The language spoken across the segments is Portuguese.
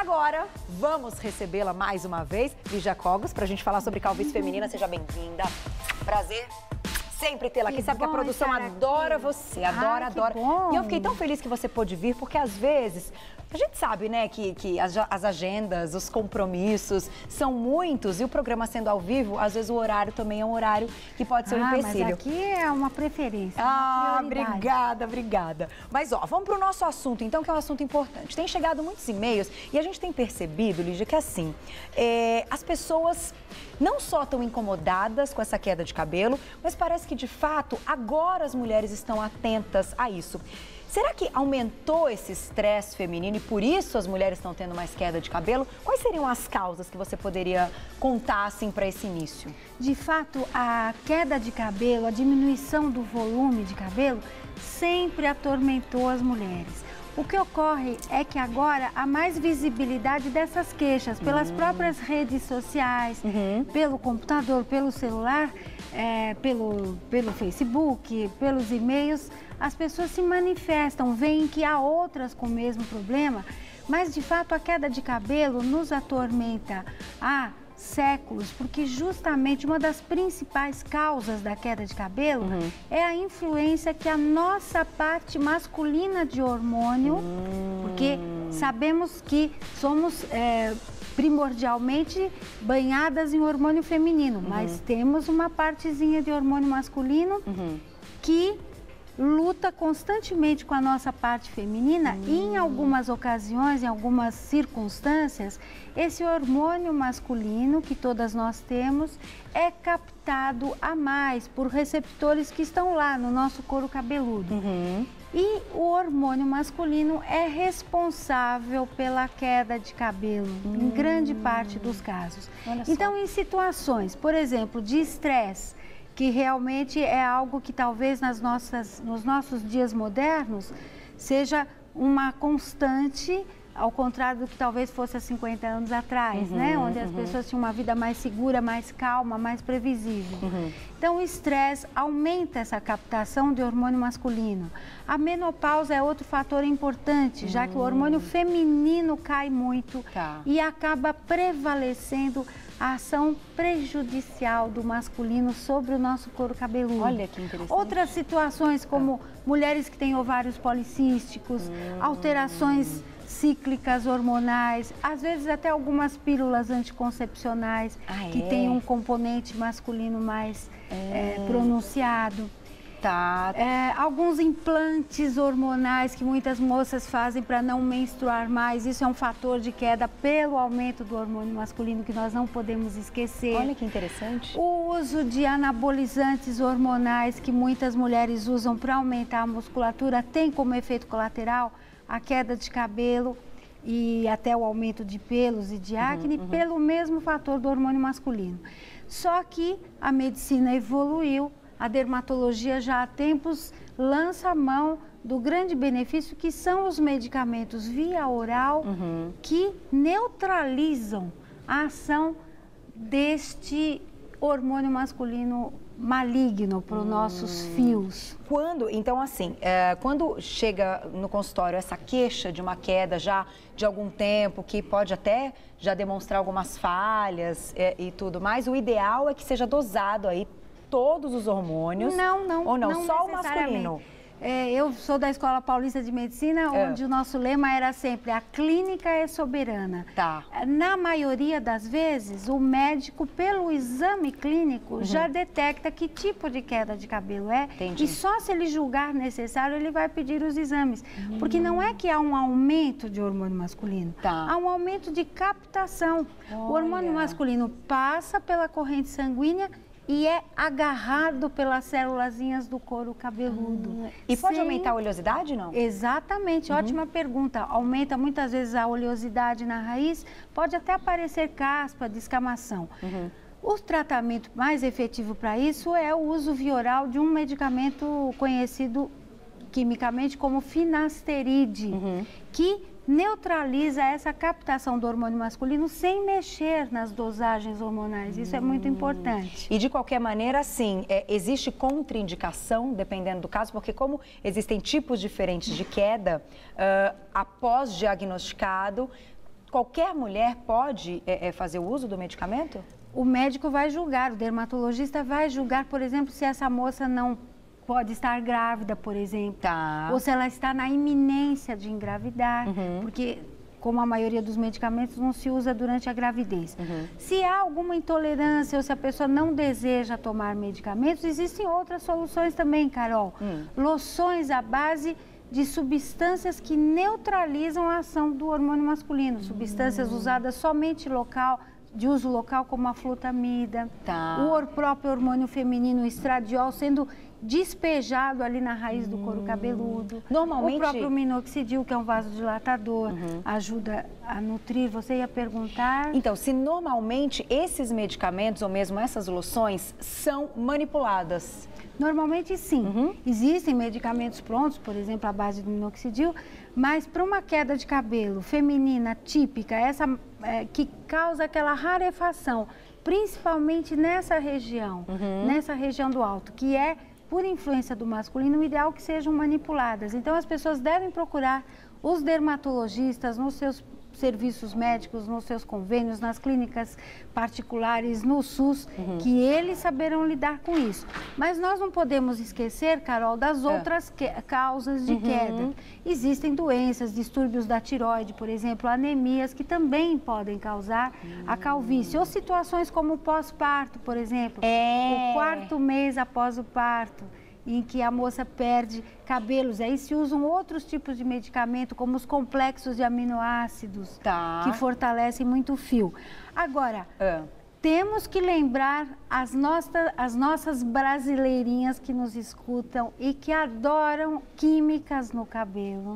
agora, vamos recebê-la mais uma vez, Lígia Cogos, para a gente falar sobre calvície feminina. Seja bem-vinda. Prazer sempre tê-la aqui. Sabe que a produção adora você, adora. Bom. E eu fiquei tão feliz que você pôde vir, porque às vezes a gente sabe, né, que as agendas, os compromissos são muitos, e o programa sendo ao vivo, às vezes o horário também é um horário que pode ser um empecilho. Mas aqui é uma preferência, uma obrigada. Mas, ó, vamos para o nosso assunto, então, que é um assunto importante. Tem chegado muitos e-mails e a gente tem percebido, Lígia, que assim, as pessoas não só estão incomodadas com essa queda de cabelo, mas parece que, de fato, agora as mulheres estão atentas a isso. Será que aumentou esse estresse feminino e por isso as mulheres estão tendo mais queda de cabelo? Quais seriam as causas que você poderia contar, assim, para esse início? De fato, a queda de cabelo, a diminuição do volume de cabelo sempre atormentou as mulheres. O que ocorre é que agora há mais visibilidade dessas queixas pelas próprias redes sociais, pelo computador, pelo celular, pelo Facebook, pelos e-mails. As pessoas se manifestam, veem que há outras com o mesmo problema, mas de fato a queda de cabelo nos atormenta há séculos, porque justamente uma das principais causas da queda de cabelo é a influência que a nossa parte masculina de hormônio, porque sabemos que somos primordialmente banhadas em hormônio feminino, mas temos uma partezinha de hormônio masculino que luta constantemente com a nossa parte feminina e em algumas ocasiões, em algumas circunstâncias, esse hormônio masculino que todas nós temos é captado a mais por receptores que estão lá no nosso couro cabeludo. E o hormônio masculino é responsável pela queda de cabelo, em grande parte dos casos. Então, em situações, por exemplo, de estresse, que realmente é algo que talvez nos nossos dias modernos seja uma constante, ao contrário do que talvez fosse há 50 anos atrás, né? Onde as pessoas tinham uma vida mais segura, mais calma, mais previsível. Então, o estresse aumenta essa captação de hormônio masculino. A menopausa é outro fator importante, já que o hormônio feminino cai muito e acaba prevalecendo a ação prejudicial do masculino sobre o nosso couro cabeludo. Olha que interessante. Outras situações como mulheres que têm ovários policísticos, alterações cíclicas hormonais, às vezes até algumas pílulas anticoncepcionais que têm um componente masculino mais pronunciado. Alguns implantes hormonais que muitas moças fazem para não menstruar mais, isso é um fator de queda pelo aumento do hormônio masculino que nós não podemos esquecer. Olha que interessante. O uso de anabolizantes hormonais que muitas mulheres usam para aumentar a musculatura tem como efeito colateral a queda de cabelo e até o aumento de pelos e de acne pelo mesmo fator do hormônio masculino. Só que a medicina evoluiu. A dermatologia já há tempos lança a mão do grande benefício que são os medicamentos via oral que neutralizam a ação deste hormônio masculino maligno para os nossos fios. Então, assim, quando chega no consultório essa queixa de uma queda já de algum tempo, que pode até já demonstrar algumas falhas e tudo mais, o ideal é que seja dosado aí todos os hormônios? Não, só o masculino? Eu sou da Escola Paulista de Medicina, onde o nosso lema era sempre: a clínica é soberana. Na maioria das vezes, o médico, pelo exame clínico, já detecta que tipo de queda de cabelo é. E só se ele julgar necessário, ele vai pedir os exames. Porque não é que há um aumento de hormônio masculino, há um aumento de captação. O hormônio masculino passa pela corrente sanguínea e é agarrado pelas célulazinhas do couro cabeludo. E pode aumentar a oleosidade, não? Exatamente, ótima pergunta. Aumenta muitas vezes a oleosidade na raiz, pode até aparecer caspa, descamação. O tratamento mais efetivo para isso é o uso via oral de um medicamento conhecido quimicamente como finasteride, que neutraliza essa captação do hormônio masculino sem mexer nas dosagens hormonais. Isso é muito importante. E de qualquer maneira, sim, existe contraindicação, dependendo do caso, porque como existem tipos diferentes de queda, após diagnosticado, qualquer mulher pode fazer o uso do medicamento? O médico vai julgar, o dermatologista vai julgar, por exemplo, se essa moça não pode estar grávida, por exemplo. Tá. Ou se ela está na iminência de engravidar, porque como a maioria dos medicamentos não se usa durante a gravidez. Se há alguma intolerância ou se a pessoa não deseja tomar medicamentos, existem outras soluções também, Carol. Loções à base de substâncias que neutralizam a ação do hormônio masculino, substâncias usadas somente de uso local, como a flutamida, o próprio hormônio feminino, o estradiol, sendo despejado ali na raiz do couro cabeludo. Normalmente... O próprio minoxidil, que é um vasodilatador, ajuda a nutrir. Você ia perguntar? Então, se normalmente esses medicamentos ou mesmo essas loções são manipuladas? Normalmente sim. Existem medicamentos prontos, por exemplo, à base do minoxidil, mas para uma queda de cabelo feminina típica, essa que causa aquela rarefação, principalmente nessa região do alto, que é por influência do masculino, o ideal que sejam manipuladas. Então, as pessoas devem procurar os dermatologistas nos seus serviços médicos, nos seus convênios, nas clínicas particulares, no SUS, que eles saberão lidar com isso. Mas nós não podemos esquecer, Carol, das outras causas de queda. Existem doenças, distúrbios da tireoide, por exemplo, anemias, que também podem causar a calvície. Ou situações como o pós-parto, por exemplo, o 4º mês após o parto, em que a moça perde cabelos. Aí se usam outros tipos de medicamento, como os complexos de aminoácidos, que fortalecem muito o fio. Agora, temos que lembrar as nossas brasileirinhas que nos escutam e que adoram químicas no cabelo.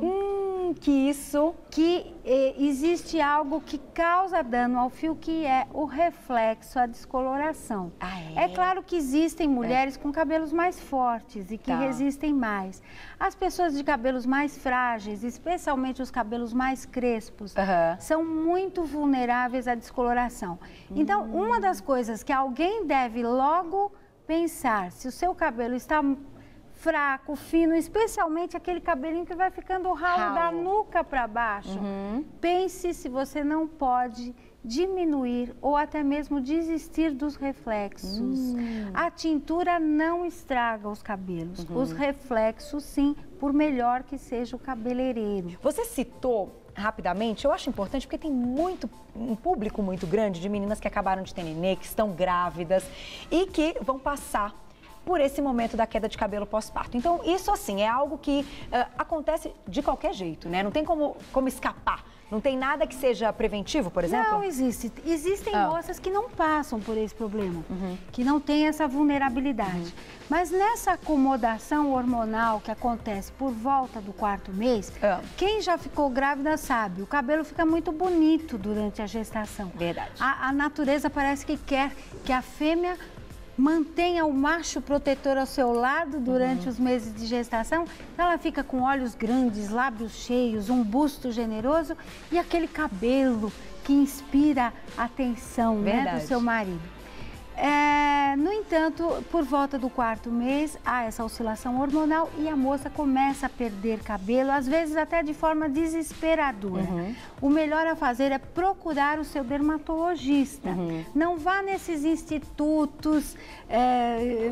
Que existe algo que causa dano ao fio, que é o reflexo, a descoloração. É claro que existem mulheres com cabelos mais fortes e que resistem mais. As pessoas de cabelos mais frágeis, especialmente os cabelos mais crespos, são muito vulneráveis à descoloração. Então, uma das coisas que alguém deve logo pensar, se o seu cabelo está fraco, fino, especialmente aquele cabelinho que vai ficando ralo da nuca para baixo, pense se você não pode diminuir ou até mesmo desistir dos reflexos. A tintura não estraga os cabelos, os reflexos sim, por melhor que seja o cabeleireiro. Você citou rapidamente, eu acho importante porque tem um público muito grande de meninas que acabaram de ter nenê, que estão grávidas e que vão passar por esse momento da queda de cabelo pós-parto. Então, isso assim, é algo que acontece de qualquer jeito, né? Não tem como escapar. Não tem nada que seja preventivo, por exemplo? Não existe. Existem moças que não passam por esse problema, que não têm essa vulnerabilidade. Mas nessa acomodação hormonal que acontece por volta do 4º mês, quem já ficou grávida sabe, o cabelo fica muito bonito durante a gestação. Verdade. A natureza parece que quer que a fêmea mantenha o macho protetor ao seu lado durante os meses de gestação. Então ela fica com olhos grandes, lábios cheios, um busto generoso e aquele cabelo que inspira a atenção, né, do seu marido. No entanto, por volta do 4º mês, há essa oscilação hormonal e a moça começa a perder cabelo, às vezes até de forma desesperadora. O melhor a fazer é procurar o seu dermatologista. Não vá nesses institutos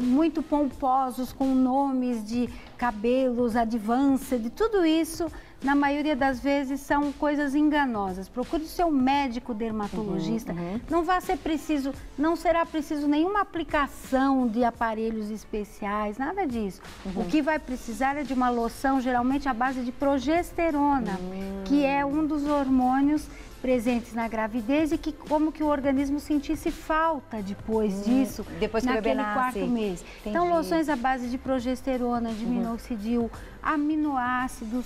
muito pomposos, com nomes de cabelos, Advanced, tudo isso. Na maioria das vezes são coisas enganosas. Procure o seu médico dermatologista. Não será preciso nenhuma aplicação de aparelhos especiais, nada disso. O que vai precisar é de uma loção, geralmente à base de progesterona, que é um dos hormônios presentes na gravidez e que como que o organismo sentisse falta depois disso, depois que naquele o bebê nasce. 4º mês. Então, loções à base de progesterona, de minoxidil, aminoácidos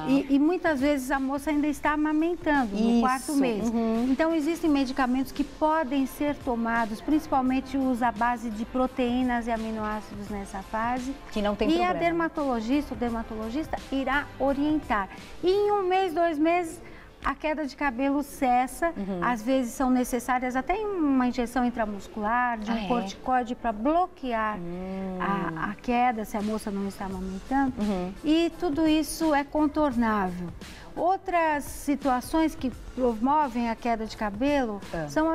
e muitas vezes a moça ainda está amamentando no 4º mês. Então, existem medicamentos que podem ser tomados, principalmente os à base de proteínas e aminoácidos nessa fase. Que não tem problema. E o dermatologista irá orientar. E em 1 mês, 2 meses, a queda de cabelo cessa, às vezes são necessárias até uma injeção intramuscular, de um corticoide para bloquear a queda, se a moça não está amamentando. E tudo isso é contornável. Outras situações que promovem a queda de cabelo são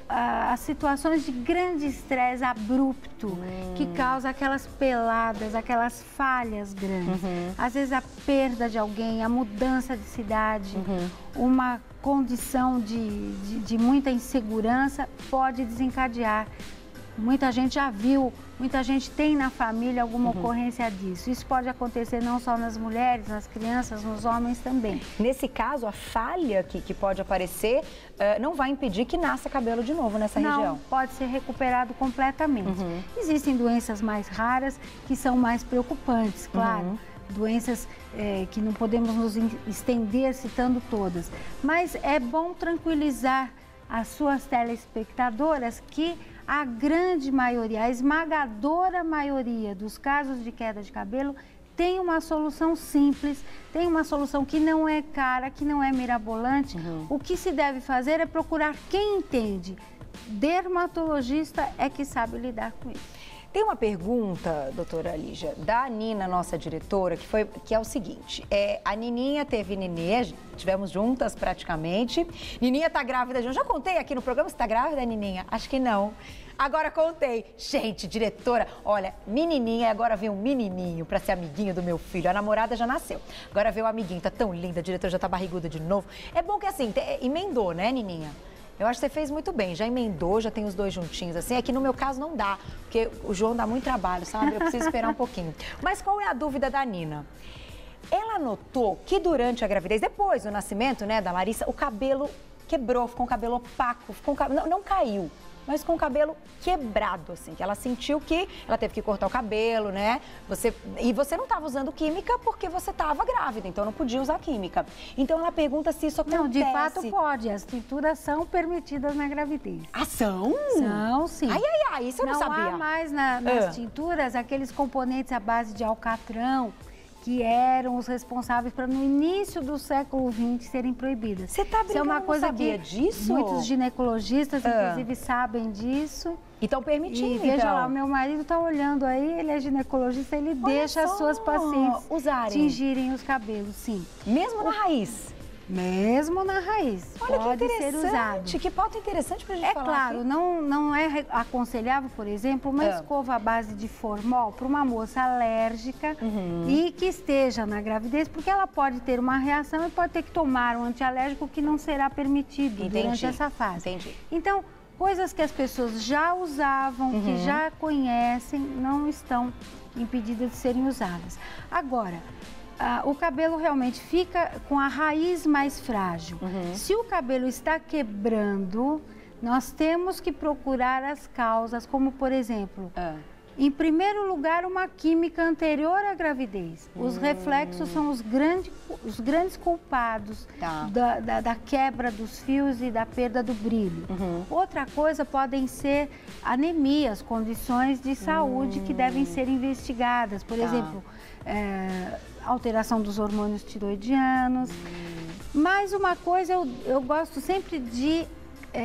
as situações de grande estresse abrupto, que causa aquelas peladas, aquelas falhas grandes. Às vezes a perda de alguém, a mudança de cidade, uma condição de muita insegurança pode desencadear. Muita gente já viu, muita gente tem na família alguma ocorrência disso. Isso pode acontecer não só nas mulheres, nas crianças, nos homens também. Nesse caso, a falha que pode aparecer não vai impedir que nasça cabelo de novo nessa região? Não, pode ser recuperado completamente. Existem doenças mais raras que são mais preocupantes, claro. Doenças que não podemos nos estender citando todas. Mas é bom tranquilizar as suas telespectadoras que a grande maioria, a esmagadora maioria dos casos de queda de cabelo tem uma solução simples, tem uma solução que não é cara, que não é mirabolante. O que se deve fazer é procurar quem entende. Dermatologista é que sabe lidar com isso. Tem uma pergunta, doutora Lígia, da Nina, nossa diretora, que é o seguinte. A Nininha teve nenê, estivemos juntas praticamente. Nininha tá grávida de... Eu já contei aqui no programa se tá grávida, Nininha? Acho que não. Agora contei. Gente, diretora, olha, menininha, agora vem um menininho para ser amiguinho do meu filho. A namorada já nasceu. Agora veio o amiguinho, tá tão linda, a diretora já tá barriguda de novo. É bom que assim, emendou, né, Nininha? Eu acho que você fez muito bem, já emendou, já tem os dois juntinhos, assim, é que no meu caso não dá, porque o João dá muito trabalho, sabe? Eu preciso esperar um pouquinho. Mas qual é a dúvida da Nina? Ela notou que durante a gravidez, depois do nascimento, né, da Larissa, o cabelo quebrou, ficou um cabelo opaco, não caiu, mas com o cabelo quebrado, assim, que ela sentiu que ela teve que cortar o cabelo, né? E você não estava usando química porque você estava grávida, então não podia usar química. Então ela pergunta se isso acontece. Não, de fato pode, as tinturas são permitidas na gravidez. Ah, são? São, sim. Ai, isso eu não sabia. Não há mais nas tinturas aqueles componentes à base de alcatrão, que eram os responsáveis para no início do século XX serem proibidas. Você tá brincando? Isso é uma coisa que disso? Muitos ginecologistas, inclusive, sabem disso. E estão permitindo, E veja lá, o meu marido está olhando aí, ele é ginecologista, ele deixa as suas pacientes tingirem os cabelos, sim. Mesmo na raiz? Mesmo na raiz. Olha, pode que ser usado. Que pauta interessante pra gente falar. É claro, não é aconselhável, por exemplo, uma escova à base de formol para uma moça alérgica e que esteja na gravidez, porque ela pode ter uma reação e pode ter que tomar um antialérgico que não será permitido durante essa fase. Entendi. Então, coisas que as pessoas já usavam, que já conhecem, não estão impedidas de serem usadas. Agora, o cabelo realmente fica com a raiz mais frágil. Se o cabelo está quebrando, nós temos que procurar as causas, como por exemplo, em primeiro lugar, uma química anterior à gravidez. Os reflexos são os grandes culpados da quebra dos fios e da perda do brilho. Outra coisa podem ser anemias, condições de saúde que devem ser investigadas. Por exemplo, alteração dos hormônios tiroidianos. Mais uma coisa eu gosto sempre de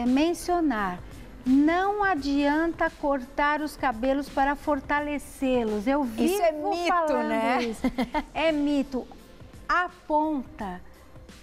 mencionar. Não adianta cortar os cabelos para fortalecê-los. Eu vivo isso é mito, falando né? isso. É mito. A ponta,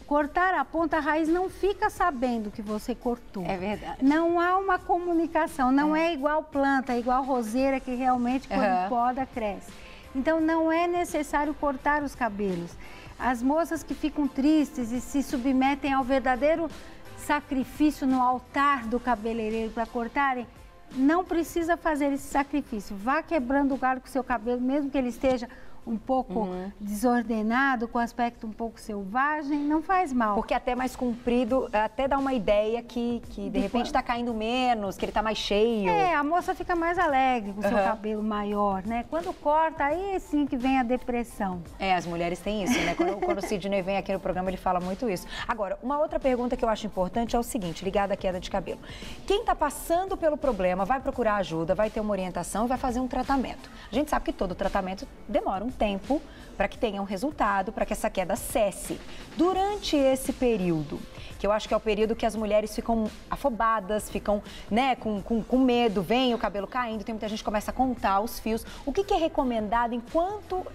cortar a ponta, a raiz não fica sabendo que você cortou. É verdade. Não há uma comunicação, não é igual planta, é igual roseira que realmente quando poda cresce. Então não é necessário cortar os cabelos. As moças que ficam tristes e se submetem ao verdadeiro sacrifício no altar do cabeleireiro para cortarem, não precisa fazer esse sacrifício. Vá quebrando o galho com o seu cabelo, mesmo que ele esteja um pouco desordenado, com aspecto um pouco selvagem, não faz mal. Porque até mais comprido, até dá uma ideia que de repente está caindo menos, que ele está mais cheio. A moça fica mais alegre com o seu cabelo maior, né? Quando corta, aí sim que vem a depressão. As mulheres têm isso, né? Quando o Sidney vem aqui no programa, ele fala muito isso. Agora, uma outra pergunta que eu acho importante é o seguinte, ligada à queda de cabelo. Quem está passando pelo problema vai procurar ajuda, vai ter uma orientação e vai fazer um tratamento. A gente sabe que todo tratamento demora um tempo para que tenha um resultado, para que essa queda cesse. Durante esse período, que eu acho que é o período que as mulheres ficam afobadas, ficam, né, com medo, vem o cabelo caindo, tem muita gente que começa a contar os fios. O que é recomendado enquanto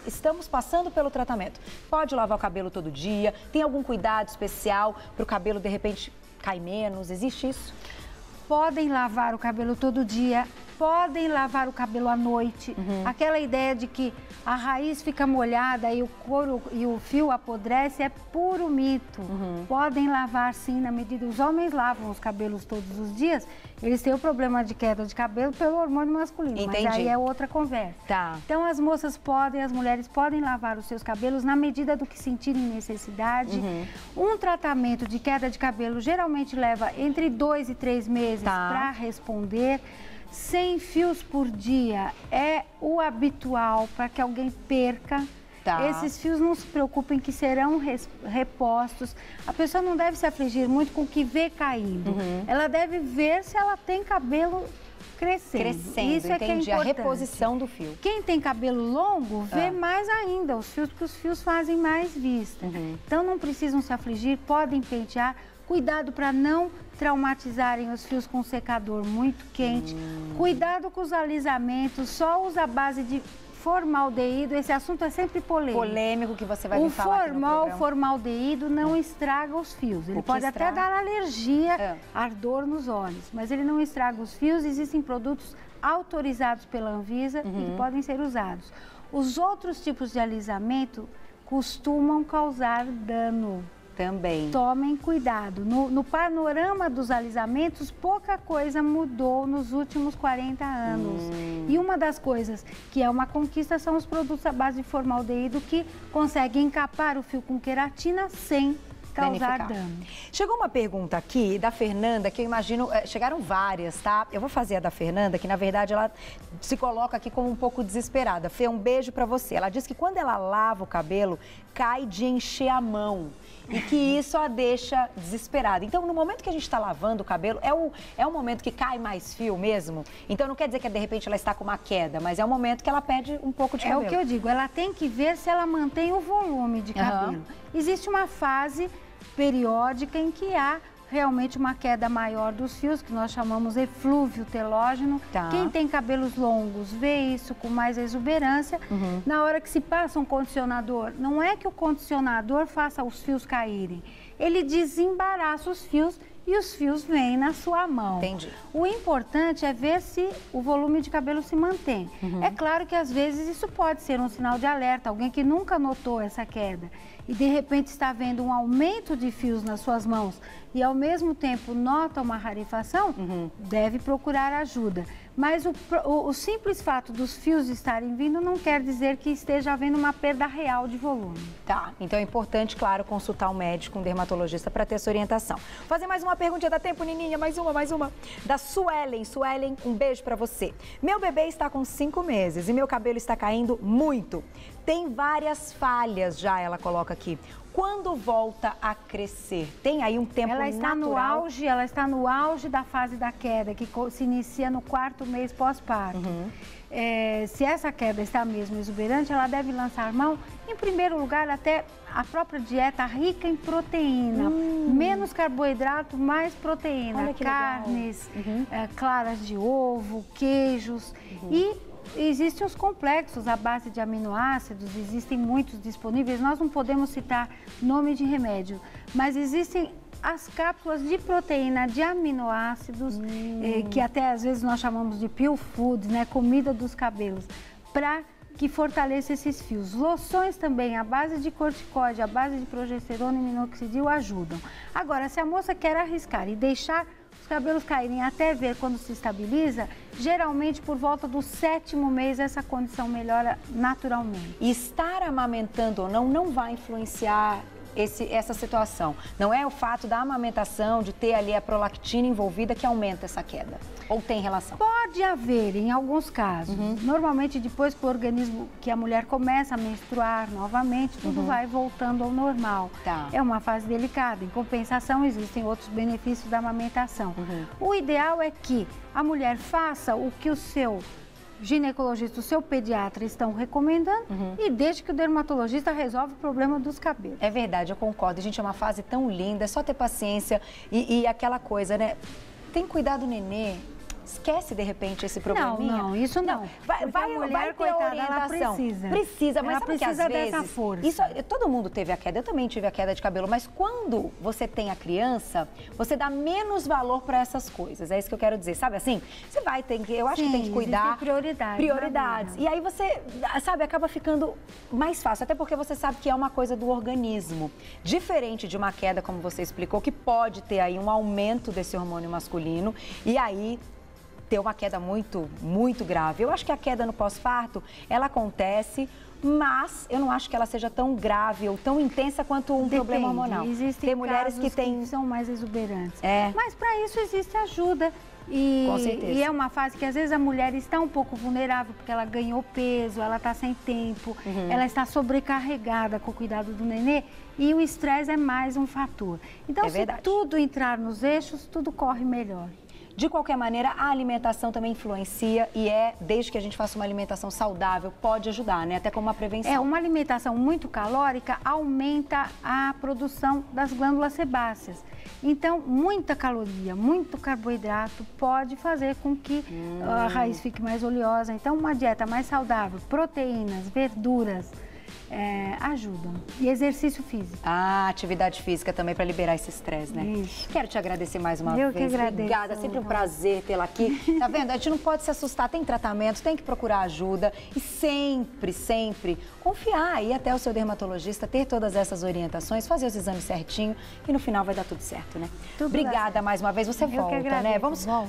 estamos passando pelo tratamento. Pode lavar o cabelo todo dia? Tem algum cuidado especial para o cabelo, de repente, cair menos? Existe isso? Podem lavar o cabelo todo dia, podem lavar o cabelo à noite. Aquela ideia de que a raiz fica molhada e o couro e o fio apodrece é puro mito. Podem lavar sim, na medida... Os homens lavam os cabelos todos os dias, eles têm o problema de queda de cabelo pelo hormônio masculino. Entendi. Mas aí é outra conversa. Tá. Então as moças podem, as mulheres podem lavar os seus cabelos na medida do que sentirem necessidade. Um tratamento de queda de cabelo geralmente leva entre 2 e 3 meses para responder. 100 fios por dia é o habitual para que alguém perca. Esses fios, não se preocupem que serão repostos. A pessoa não deve se afligir muito com o que vê caindo. Ela deve ver se ela tem cabelo crescendo. Isso é que é importante. A reposição do fio. Quem tem cabelo longo vê mais ainda os fios, porque os fios fazem mais vista. Então não precisam se afligir, podem pentear. Cuidado para não traumatizarem os fios com secador muito quente. Cuidado com os alisamentos, só usa a base de formaldeído. Esse assunto é sempre polêmico. Polêmico que você vai me falar aqui no programa. O formaldeído não estraga os fios. Ele pode até dar alergia, ardor nos olhos, mas ele não estraga os fios. Existem produtos autorizados pela Anvisa e que podem ser usados. Os outros tipos de alisamento costumam causar dano. Também. Tomem cuidado. No panorama dos alisamentos, pouca coisa mudou nos últimos 40 anos. E uma das coisas que é uma conquista são os produtos à base de formaldeído que conseguem encapar o fio com queratina sem causar dano. Chegou uma pergunta aqui da Fernanda, que eu imagino, chegaram várias, tá? Eu vou fazer a da Fernanda, que na verdade ela se coloca aqui como um pouco desesperada. Fê, um beijo pra você. Ela diz que quando ela lava o cabelo, cai de encher a mão. E que isso a deixa desesperada. Então, no momento que a gente está lavando o cabelo, é o momento que cai mais fio mesmo? Então, não quer dizer que, de repente, ela está com uma queda, mas é o momento que ela perde um pouco de cabelo. É o que eu digo, ela tem que ver se ela mantém o volume de cabelo. Existe uma fase periódica em que há realmente uma queda maior dos fios, que nós chamamos eflúvio telógeno. Quem tem cabelos longos vê isso com mais exuberância. Na hora que se passa um condicionador, não é que o condicionador faça os fios caírem, ele desembaraça os fios e os fios vêm na sua mão. Entendi. O importante é ver se o volume de cabelo se mantém. É claro que às vezes isso pode ser um sinal de alerta, alguém que nunca notou essa queda e de repente está vendo um aumento de fios nas suas mãos e ao mesmo tempo nota uma rarefação, deve procurar ajuda. Mas o simples fato dos fios estarem vindo não quer dizer que esteja havendo uma perda real de volume. Tá, então é importante, claro, consultar um médico, um dermatologista para ter essa orientação. Vou fazer mais uma pergunta, dá tempo, Nininha? Mais uma. Da Suelen. Suelen, um beijo para você. Meu bebê está com 5 meses e meu cabelo está caindo muito. Tem várias falhas já, ela coloca aqui. Quando volta a crescer? Tem aí um tempo natural? Ela está no auge da fase da queda, que se inicia no 4º mês pós-parto. Se essa queda está mesmo exuberante, ela deve lançar mão, em primeiro lugar, até a própria dieta rica em proteína. Menos carboidrato, mais proteína. Carnes, claras de ovo, queijos e... Existem os complexos à base de aminoácidos, existem muitos disponíveis, nós não podemos citar nome de remédio, mas existem as cápsulas de proteína de aminoácidos, que até às vezes nós chamamos de pill food, né, comida dos cabelos, para que fortaleça esses fios. Loções também, à base de corticoide, à base de progesterona e minoxidil ajudam. Agora, se a moça quer arriscar e deixar os cabelos caírem até ver quando se estabiliza, geralmente por volta do 7º mês essa condição melhora naturalmente. E estar amamentando ou não vai influenciar essa situação? Não é o fato da amamentação, de ter ali a prolactina envolvida que aumenta essa queda? Ou tem relação? Pode haver, em alguns casos. Normalmente, depois que o organismo, que a mulher começa a menstruar novamente, tudo vai voltando ao normal. É uma fase delicada. Em compensação, existem outros benefícios da amamentação. O ideal é que a mulher faça o que o seu ginecologista, o seu pediatra estão recomendando e desde que o dermatologista resolve o problema dos cabelos. É verdade, eu concordo. Gente, é uma fase tão linda, é só ter paciência e aquela coisa, né? Tem cuidado do nenê. esquece de repente esse probleminha. Não, isso não. Vai ter coitada, orientação. ela precisa. Precisa, mas ela sabe precisa que às dessa vezes, força. isso, todo mundo teve a queda, eu também tive a queda de cabelo, mas quando você tem a criança, você dá menos valor para essas coisas. É isso que eu quero dizer, sabe assim? Você vai ter que, eu acho que tem que cuidar. Prioridades. E aí você, sabe, acaba ficando mais fácil, até porque você sabe que é uma coisa do organismo. Diferente de uma queda, como você explicou, que pode ter aí um aumento desse hormônio masculino e aí ter uma queda muito, muito grave. Eu acho que a queda no pós-parto, ela acontece, mas eu não acho que ela seja tão grave ou tão intensa quanto um problema hormonal. Existem tem mulheres casos que são mais exuberantes. É. Mas para isso existe ajuda. Com certeza. E é uma fase que às vezes a mulher está um pouco vulnerável, porque ela ganhou peso, ela está sem tempo, ela está sobrecarregada com o cuidado do nenê e o estresse é mais um fator. Então, se tudo entrar nos eixos, tudo corre melhor. De qualquer maneira, a alimentação também influencia e desde que a gente faça uma alimentação saudável, pode ajudar, né? Até como uma prevenção. Uma alimentação muito calórica aumenta a produção das glândulas sebáceas. Então, muita caloria, muito carboidrato pode fazer com que a raiz fique mais oleosa. Então, uma dieta mais saudável, proteínas, verduras, ajudam. E exercício físico. Atividade física também para liberar esse estresse, né? Isso. Quero te agradecer mais uma Eu vez. que agradeço. Obrigada, é sempre um prazer tê-la aqui. Tá vendo? A gente não pode se assustar, tem tratamento, tem que procurar ajuda e sempre, sempre confiar e ir até o seu dermatologista, ter todas essas orientações, fazer os exames certinho e no final vai dar tudo certo, né? Obrigada mais uma vez, você volta, né?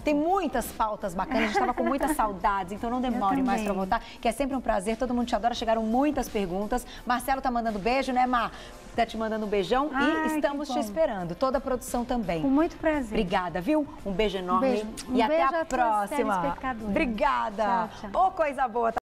Tem muitas pautas bacanas, a gente estava com muitas saudades, então não demore mais para voltar, que é sempre um prazer, todo mundo te adora, chegaram muitas perguntas. Marcelo tá mandando beijo, né, Mar? Tá te mandando um beijão e estamos te esperando. Toda a produção também. Com muito prazer. Obrigada, viu? Um beijo enorme Um beijo. E até beijo a próxima. Obrigada. Tchau, tchau. Ô, coisa boa.